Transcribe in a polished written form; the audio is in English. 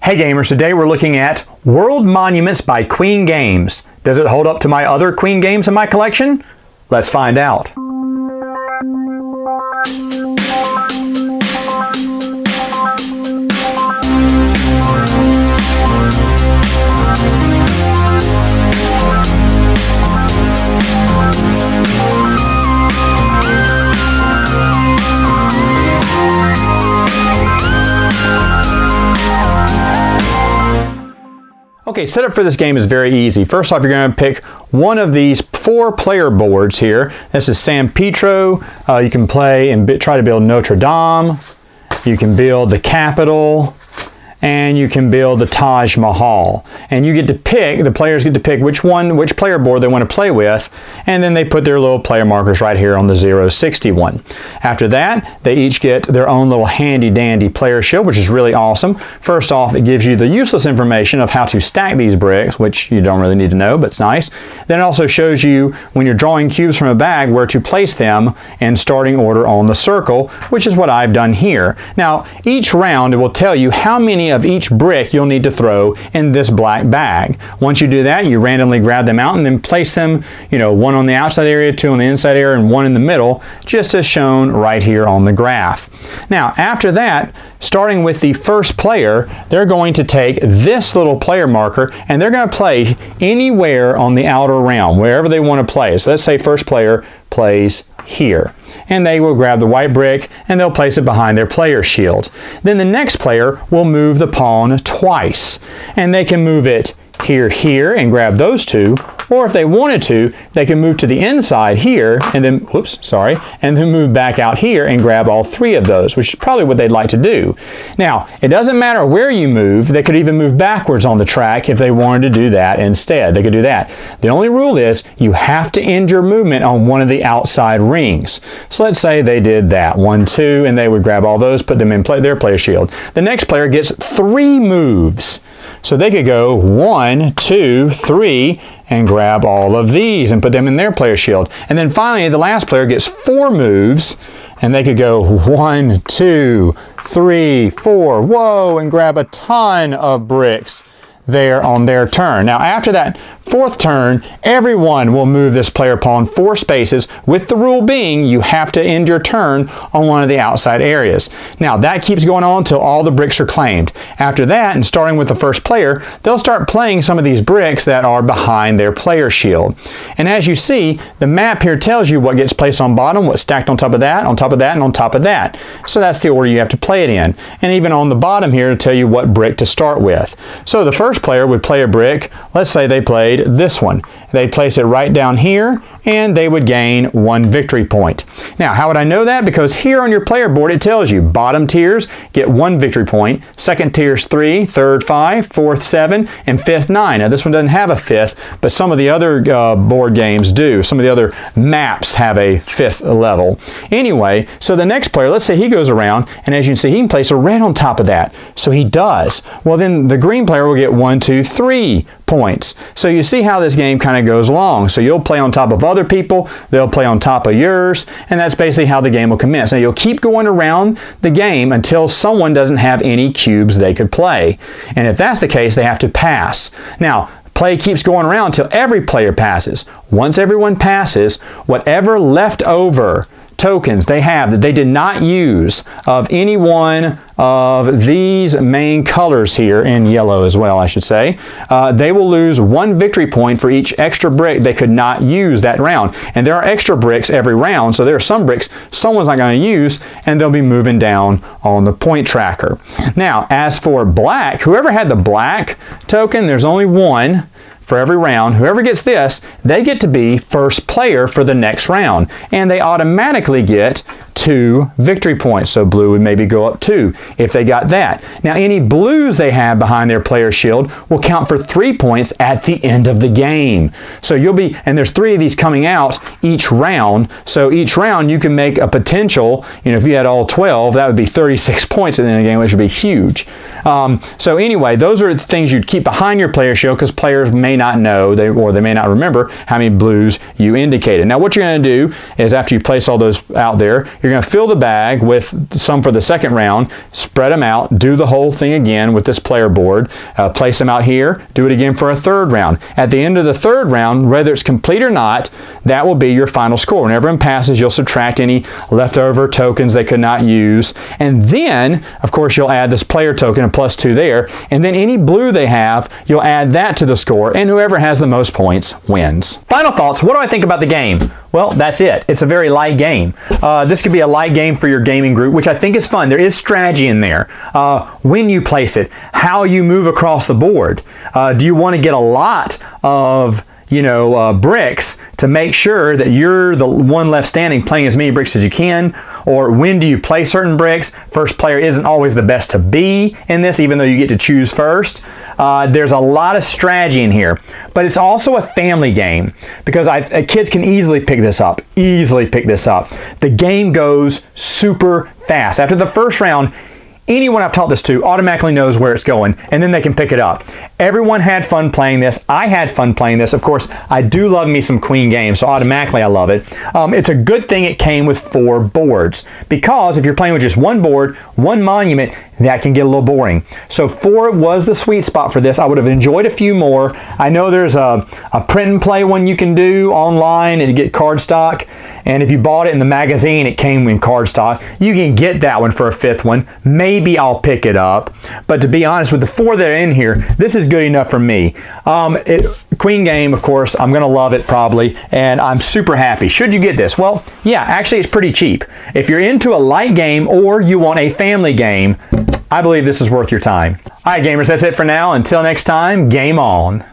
Hey gamers, today we're looking at World Monuments by Queen Games. Does it hold up to my other Queen Games in my collection? Let's find out. Okay, setup for this game is very easy. First off, you're going to pick one of these 4-player boards here. This is San Pietro. You can play and try to build Notre Dame. You can build the Capitol. And you can build the Taj Mahal. And you get to pick, the players get to pick which player board they want to play with, and then they put their little player markers right here on the 061. After that, they each get their own little handy dandy player shield, which is really awesome. First off, it gives you the useless information of how to stack these bricks, which you don't really need to know, but it's nice. Then it also shows you, when you're drawing cubes from a bag, where to place them in starting order on the circle, which is what I've done here. Now, each round it will tell you how many of each brick you'll need to throw in this black bag. Once you do that, you randomly grab them out and then place them, one on the outside area, 2 on the inside area, and 1 in the middle, just as shown right here on the graph. Now, after that, starting with the first player, they're going to take this little player marker and they're going to play anywhere on the outer round, wherever they want to play. So let's say first player plays here. And they will grab the white brick and they'll place it behind their player shield. Then the next player will move the pawn twice. And they can move it here, and grab those 2. Or if they wanted to, they can move to the inside here and then, and then move back out here and grab all 3 of those, which is probably what they'd like to do. Now, it doesn't matter where you move. They could even move backwards on the track if they wanted to do that instead. They could do that. The only rule is you have to end your movement on one of the outside rings. So let's say they did that, 1, 2, and they would grab all those, put them in their player shield. The next player gets 3 moves. So they could go 1, 2, 3, and grab all of these and put them in their player shield. And then finally, the last player gets 4 moves, and they could go 1, 2, 3, 4, whoa, and grab a ton of bricks there on their turn. Now, after that 4th turn, everyone will move this player pawn 4 spaces, with the rule being you have to end your turn on one of the outside areas. Now, that keeps going on until all the bricks are claimed. After that, and starting with the first player, they'll start playing some of these bricks that are behind their player shield. And as you see, the map here tells you what gets placed on bottom, what's stacked on top of that, on top of that, and on top of that. So that's the order you have to play it in. And even on the bottom here to tell you what brick to start with. So the first player would play a brick. Let's say they played this one. They'd place it right down here and they would gain 1 victory point. Now, how would I know that? Because here on your player board it tells you bottom tiers get 1 victory point, second tiers 3, third 5, fourth 7, and fifth 9. Now, this one doesn't have a 5th, but some of the other board games do. Some of the other maps have a 5th level. Anyway, so the next player, let's say he goes around, and as you can see, he can place a red on top of that. So he does. Well, then the green player will get 1, 2, 3 points. So you see how this game kind of goes along. So you'll play on top of other people, they'll play on top of yours, and that's basically how the game will commence. Now, you'll keep going around the game until someone doesn't have any cubes they could play. And if that's the case, they have to pass. Now, play keeps going around until every player passes. Once everyone passes, whatever leftover tokens they have that they did not use of any one of these main colors here, in yellow as well, I should say, they will lose 1 victory point for each extra brick they could not use that round. And there are extra bricks every round, so there are some bricks someone's not going to use, and they'll be moving down on the point tracker. Now, as for black, whoever had the black token, there's only 1 for every round. Whoever gets this, they get to be first player for the next round, and they automatically get 2 victory points. So blue would maybe go up 2 if they got that. Now, any blues they have behind their player shield will count for 3 points at the end of the game. So you'll be, and there's 3 of these coming out each round. So each round you can make a potential, if you had all 12, that would be 36 points at the end of the game, which would be huge. So anyway, those are things you'd keep behind your player shield because players may not know, or they may not remember how many blues you indicated. Now, what you're going to do is after you place all those out there, You're going to fill the bag with some for the second round, spread them out, do the whole thing again with this player board, place them out here, do it again for a third round. At the end of the third round, whether it's complete or not, that will be your final score. When everyone passes, you'll subtract any leftover tokens they could not use, and then, of course, you'll add this player token, a +2 there, and then any blue they have, you'll add that to the score, and whoever has the most points wins. Final thoughts, what do I think about the game? Well, that's it. It's a very light game. This could be a light game for your gaming group, which I think is fun. There is strategy in there. When you place it, how you move across the board. Do you want to get a lot of bricks to make sure that you're the one left standing playing as many bricks as you can? Or when do you play certain bricks? First player isn't always the best to be in this, even though you get to choose first. There's a lot of strategy in here, but it's also a family game because kids can easily pick this up, The game goes super fast. After the first round, anyone I've taught this to automatically knows where it's going, and then they can pick it up. Everyone had fun playing this. I had fun playing this. Of course, I do love me some Queen games, so automatically I love it. It's a good thing it came with 4 boards, because if you're playing with just one board, one monument, that can get a little boring. So 4 was the sweet spot for this. I would have enjoyed a few more. I know there's a print and play one you can do online and get cardstock. And if you bought it in the magazine, it came in cardstock. You can get that one for a 5th one. Maybe I'll pick it up. But to be honest, with the 4 that are in here, this is good enough for me. Queen game, of course, I'm going to love it probably. And I'm super happy. Should you get this? Well, yeah, actually it's pretty cheap. If you're into a light game or you want a family game, I believe this is worth your time. All right, gamers, that's it for now. Until next time, game on.